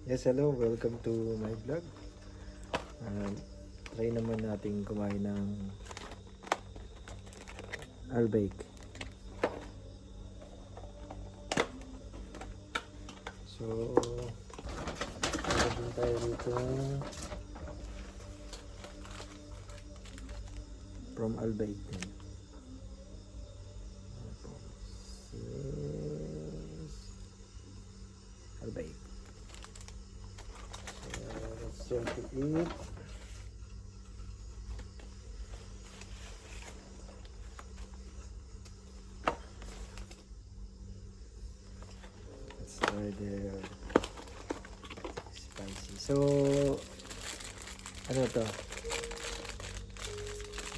Yes, hello. Welcome to my vlog. Try naman natin kumain ng albake. So, meron tayo dito from albake din. Yes. Albake. Let's try to eat. Let's try the spicy. So, ano to?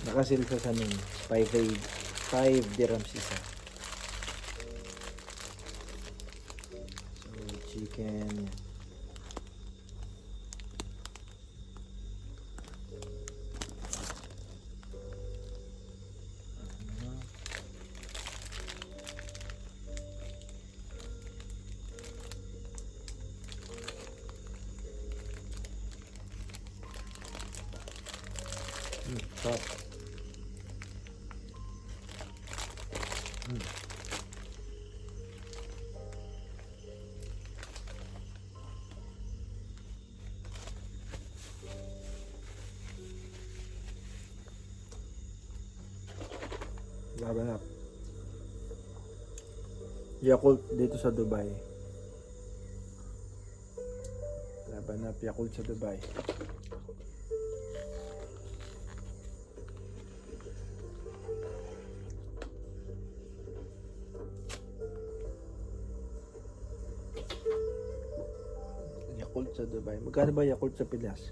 Nakasil sa amin. 5 dirhams isa. So, chicken. Top. Laban up. Yakult dito sa Dubai. Laban up Yakult sa Dubai. Yakult sa Dubai. Magkano ba Yakult sa Pilas?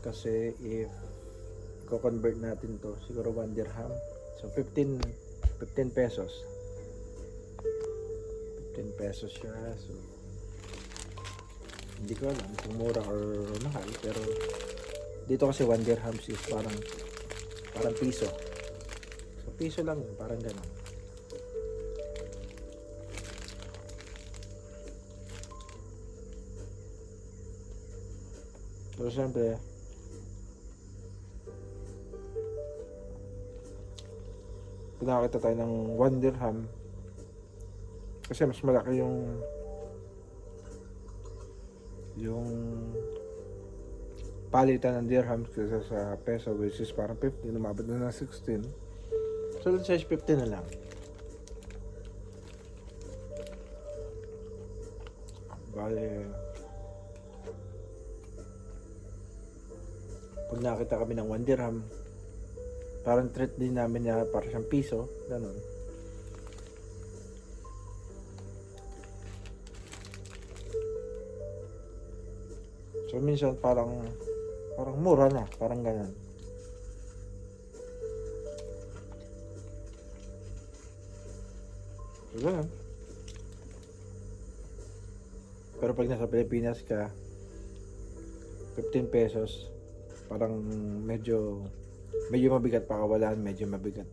Kasi if ko-convert natin to, siguro 1 dirham. So 15 pesos. 15 pesos siya. So hindi ko alam kung mura or mahal, pero dito kasi 1 dirham is parang piso. So piso lang, parang gano'n. So siyempre, kung nakakita tayo ng 1 dirham, kasi mas malaki yung palitan ng dirham kaysa sa peso, which is parang 15, lumabot na ng 16. So let's say 15 na lang. Bale, pag nakita kami ng 1 dirham, parang treat din namin niya para siyang piso, ganun. So minsan parang mura na, parang ganun. So ganun. Pero pag nasa Pilipinas ka, 15 pesos, parang medyo mabigat pakawalan, medyo mabigat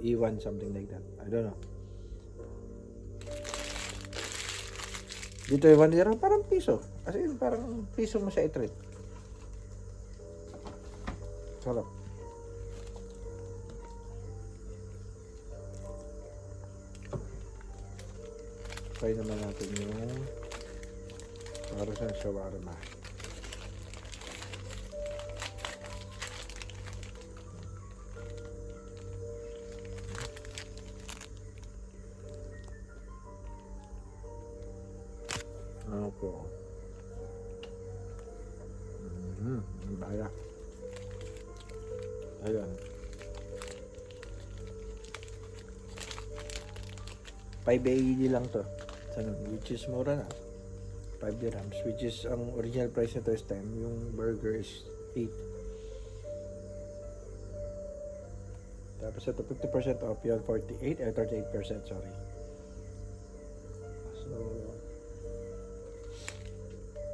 iwan, something like that. I don't know. Dito yung 1 dirham parang piso. Kasi parang piso mo siya i-treat. Sarap. Try naman natin yung para sa shawarma. Opo. Baya. Ayun. 5 AED lang to. Which is mura na. 5 dirhams. Which is, ang original price nito is 10. Yung burger is 8. Tapos ito 50% off yun. 48 or 38%, sorry. So,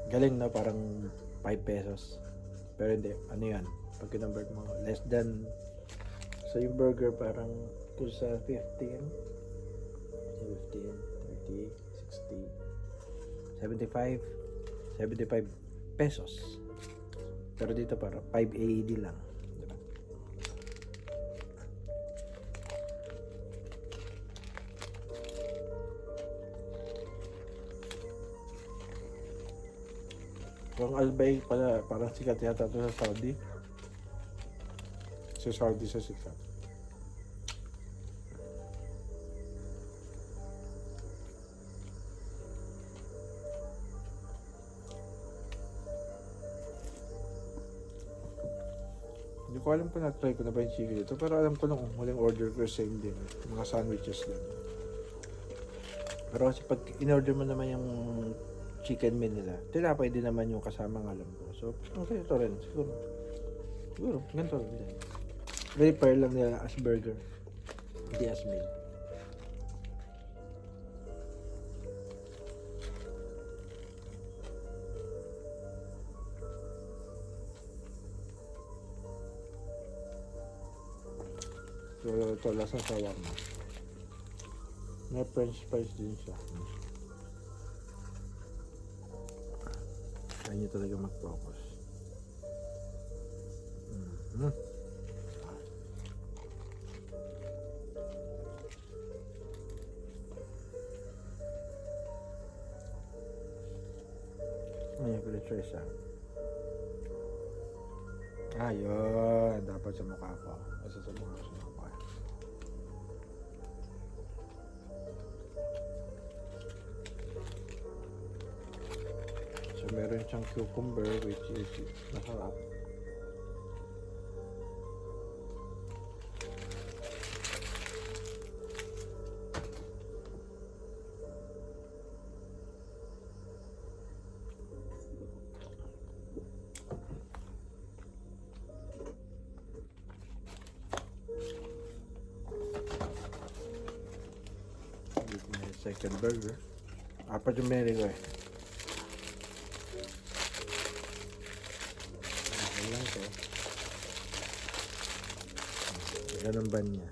galing na, parang 5 pesos. Pero hindi, ano yan, pag kinonvert mo, less than, so yung burger parang kung sa 15, 15, 30, 60, 75, 75 pesos. Pero dito para 5 AED lang. Diba? Yung Albay pala, parang sikat yata ito sa Saudi. Sa Saudi sa sikat. Hindi ko alam kung na-try ko na ba yung chicken dito. Pero alam ko nung huling order ko same din. Mga sandwiches lang. Pero kasi pag in-order mo naman yung chicken meal nila, tinapay din naman yung kasama ng alam ko. So, okay, ito rin. Siguro, ganito rin din. Prepare lang nila as burger. Hindi as meal. So, ito, lasang shawarma. May french fries din siya. Kaya nyo talaga mag-focus. Mm-hmm. Ayan, french fries siya. Ayun, dapat sa mukha ko. Kasi sa mukha ko. So, meron siyang cucumber which is masarap. Dito may second burger. Apat yung binili ko eh. Lang to. Ganun ba niya?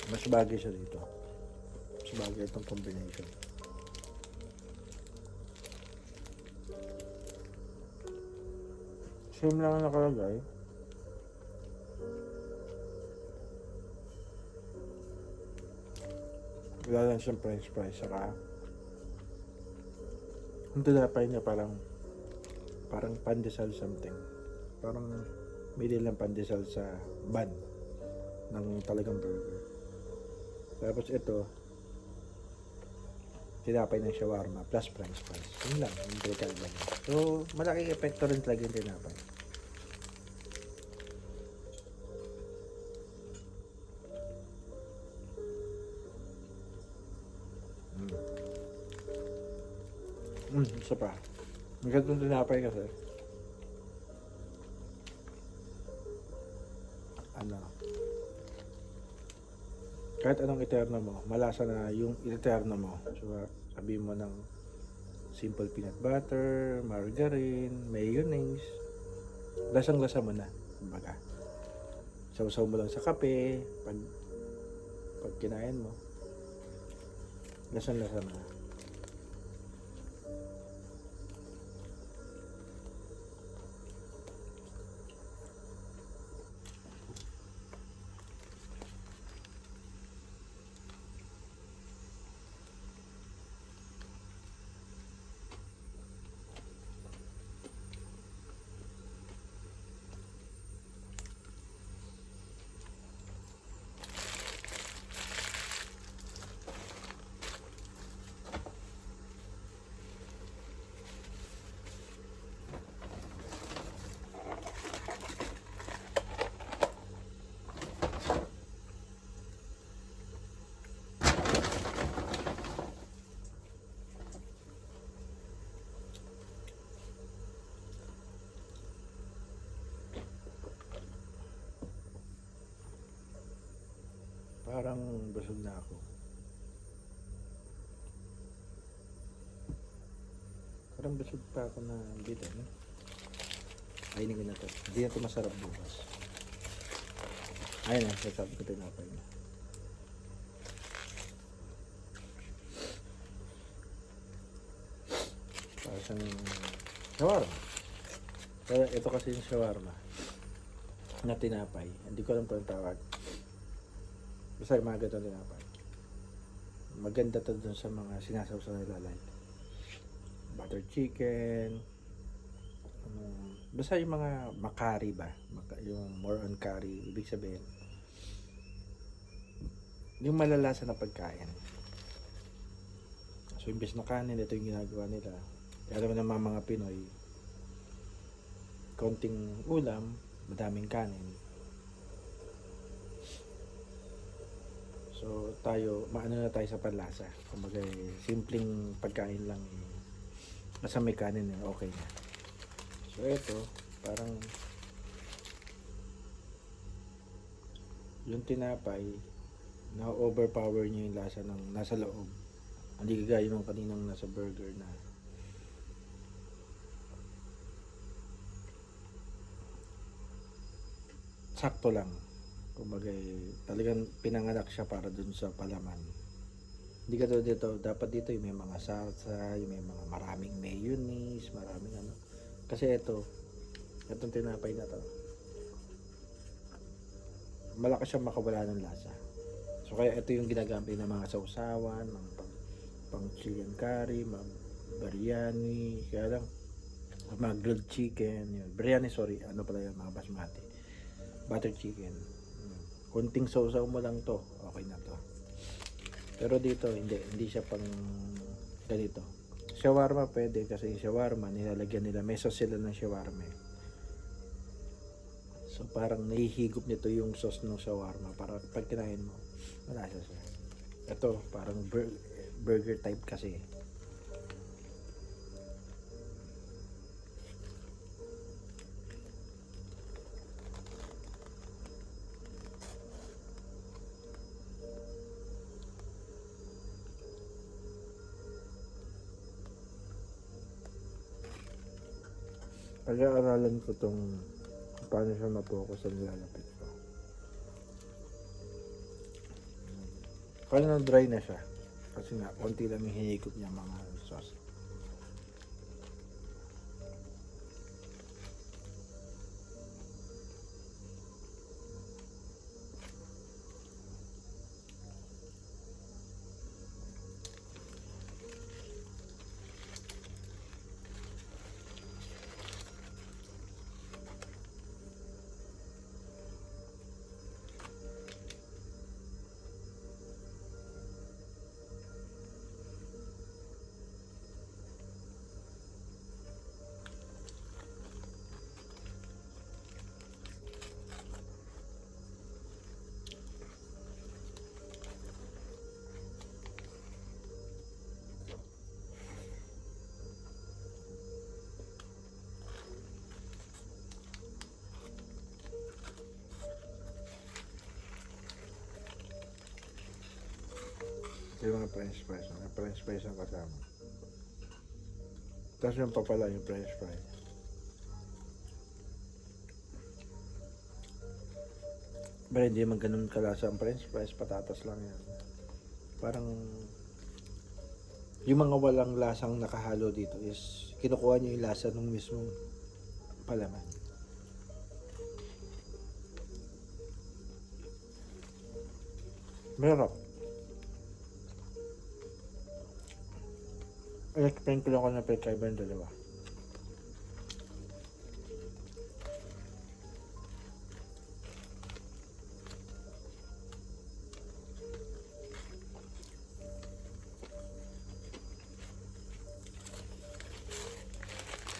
Mas bagay siya dito. Mas bagay itong combination. Same lang ang nakalagay. Wala lang siyang french fries. Saka ang tinapay niya parang pandesal something. Parang may lang pandesal sa bun ng talagang burger. Tapos ito, tinapay ng shawarma plus french fries. Yun lang, yung total lang. So, malaking epekto rin talaga yung tinapay. Isa pa. May ganitong tinapay kasi. Kahit anong iterno mo, malasa na yung iterno mo. So, sabi mo ng simple peanut butter, margarine, mayonnaise. Lasang-lasa mo na. Kumbaga. Sausaw mo lang sa kape. Pag kinain mo, lasang-lasa na. Parang busog na ako. Parang busog pa ako na dito. No? Kainin ko na to. Hindi na to masarap bukas. Ayun na, sasabi ko tinapay na. Para siyang shawarma. Pero ito kasi yung shawarma na tinapay. Hindi ko alam kung ang tawag. Basta yung mga ganito tinapay. Maganda to dun sa mga sinasawsaw nila like butter chicken. Basta yung mga makari ba? Yung more on curry. Ibig sabihin, yung malalasa na pagkain. So, imbes na kanin, ito yung ginagawa nila. Kaya alam naman mga Pinoy, konting ulam, madaming kanin. So, tayo, maano na tayo sa panlasa. Kumbaga, simpleng pagkain lang. Basta may kanin, okay na. So, ito, parang yung tinapay, na-overpower niya yung lasa ng nasa loob. Hindi kagaya nung kaninang nasa burger na sakto lang. Kumbaga, talagang pinanganak siya para dun sa palaman. Hindi ka to dito, dapat dito yung may mga salsa, yung may mga maraming mayonnaise, maraming ano. Kasi itong tinapay na to, malakas siya makawala ng lasa. So kaya ito yung ginagamit ng mga sausawan, mga pang chicken curry, mga biryani, kaya lang mga grilled chicken, yun. Biryani, sorry, ano pala yung mga basmati. Butter chicken. Kunting sausaw mo lang to, okay na to. Pero dito, hindi siya pang ganito. Shawarma pwede kasi yung shawarma, nilalagyan nila, may sauce sila ng shawarma. So parang nahihigop nito yung sauce ng shawarma para pag kinain mo, malasa siya. Ito, parang burger type kasi. Pag-aaralan ko tong paano siya ma-focus sa nilalapit ko. Kaya na dry na siya. Kasi nga, konti lang yung hinigop niya mga sauce. Yung mga french fries. Mga french fries ang kasama. Tapos yung papala yung french fries. Pero hindi man ganun kalasa ang french fries. Patatas lang yan. Parang yung mga walang lasang nakahalo dito is kinukuha niyo yung lasa ng mismong palaman. Meron. I-explain ko lang kung ano pinagkaiba yung dalawa.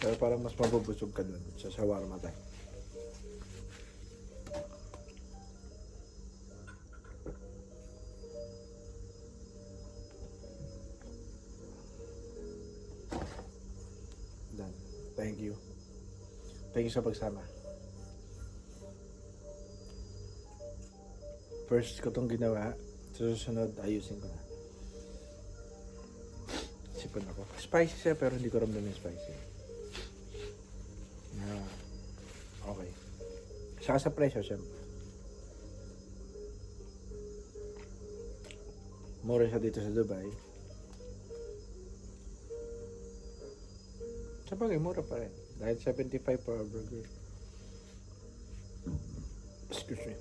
Pero parang mas mabubusog ka dun sa shawarma tayo. Done. Thank you. Thank you sa pagsama. First ko tong ginawa. Susunod, ayusin ko na. Sipon ako. Spicy siya pero hindi ko ramdam yung spicy. Okay. Saka sa presyo, syempre. Mura siya dito sa Dubai. Sabagay, mura pa rin. Dahil 75 per burger. Excuse me.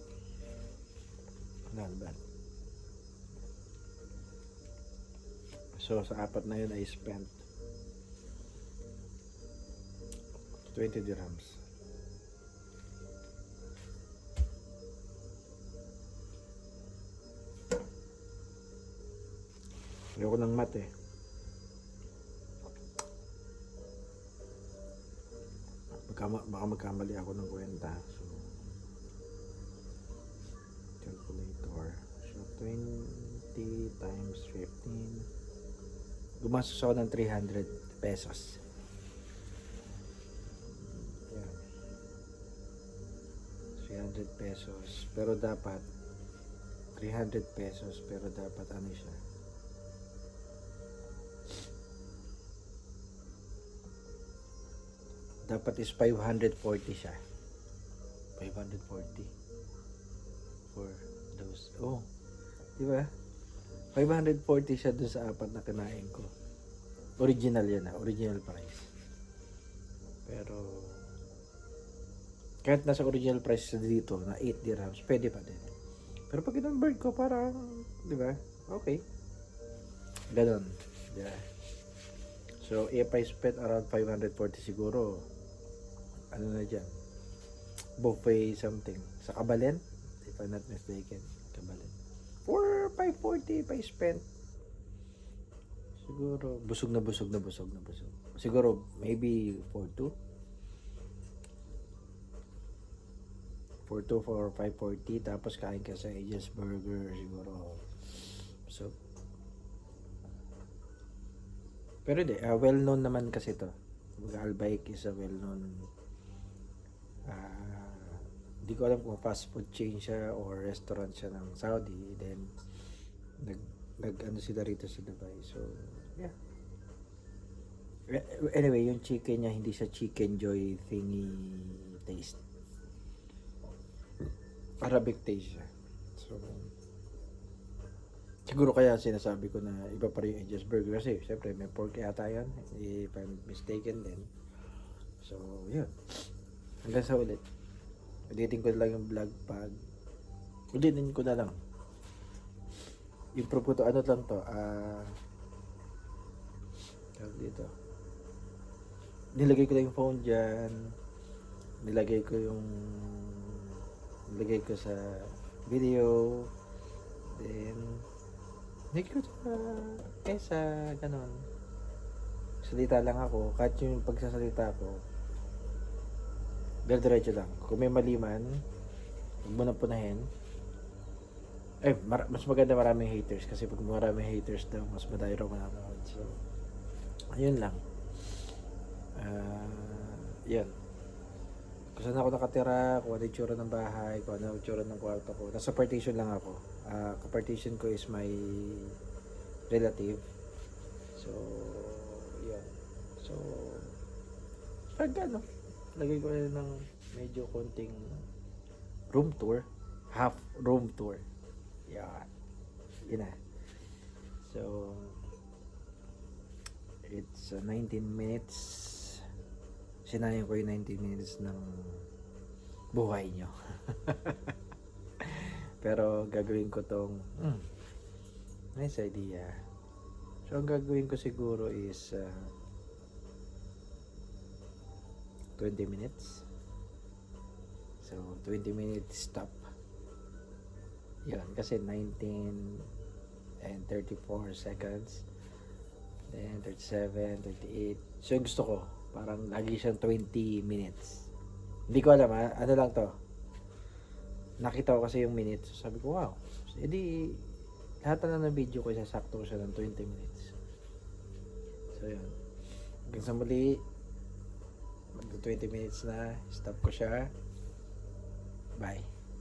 Not bad. So, sa apat na yun, I spent 20 dirhams. Ayoko ng mat eh. Baka magkamali ako ng kwenta. So, calculator. So, 20 times 15. Gumastos ako ng 300 pesos. Yan. 300 pesos. Pero dapat 300 pesos. Pero dapat ano siya? Dapat is 540 siya. 540 for those. Oh, di ba? 540 siya dun sa apat na kinain ko. Original yan, original price. Pero kahit nasa original price dito na 8 dirhams, pwede pa din. Pero pag in-convert ko parang, di ba? Okay. Ganon. Yeah. So, if I spent around 540 siguro, ano na dyan? Buffet something. Sa Kabalen? If I'm not mistaken. Kabalen. For 540 if I spent. Siguro, busog na busog. Siguro, maybe 42. 42 for 540. Tapos kain ka sa Aegis Burger. Siguro. So, pero hindi, well-known naman kasi to. Al-Baik is a well-known. Hindi ko alam kung fast food chain siya or restaurant siya ng Saudi. Then, nag-ano sila rito sa Dubai. So, yeah. Anyway, yung chicken niya, hindi siya Chicken Joy thingy taste. Arabic taste siya. So, siguro kaya sinasabi ko na iba pa rin yung Aegis Burger kasi siyempre may pork yata yun if I'm mistaken din. So yun, hanggang sa ulit ulitin ko lang yung vlog pag ulitin ko na lang improve ko to, ano lang to dito nilagay ko lang yung phone dyan, nilagay ko sa video, then nilagay ko sa ganon, salita lang ako, kahit yung pagsasalita ko diretso lang. Kung may mali man, huwag mo na punahin. Mas maganda maraming haters kasi pag maraming haters daw, mas madami raw manonood. So, ayun lang. Yan. Kung saan ako nakatira, kung ano yung tsura ng bahay, kung ano yung tsura ng kwarto ko. Nasa partition lang ako. Kapartition ko is my relative. So, yan. So, pag ano, lagay ko rin ng medyo konting room tour. Half room tour. Yan. Yun na. So, it's 19 minutes. Sinayin ko yung 19 minutes ng buhay nyo. Pero gagawin ko tong nice idea. So, ang gagawin ko siguro is 20 minutes. So, 20 minutes stop. Yan, kasi 19 and 34 seconds. Then, 37, 38. So, gusto ko, parang lagi siyang 20 minutes. Hindi ko alam, ano lang to. Nakita ko kasi yung minutes. So, sabi ko, wow. So, edi, lahat na ng video ko, sasakto ko siya ng 20 minutes. So, yun. Hanggang sa muli, 20 minutes na, stop ko siya. Bye.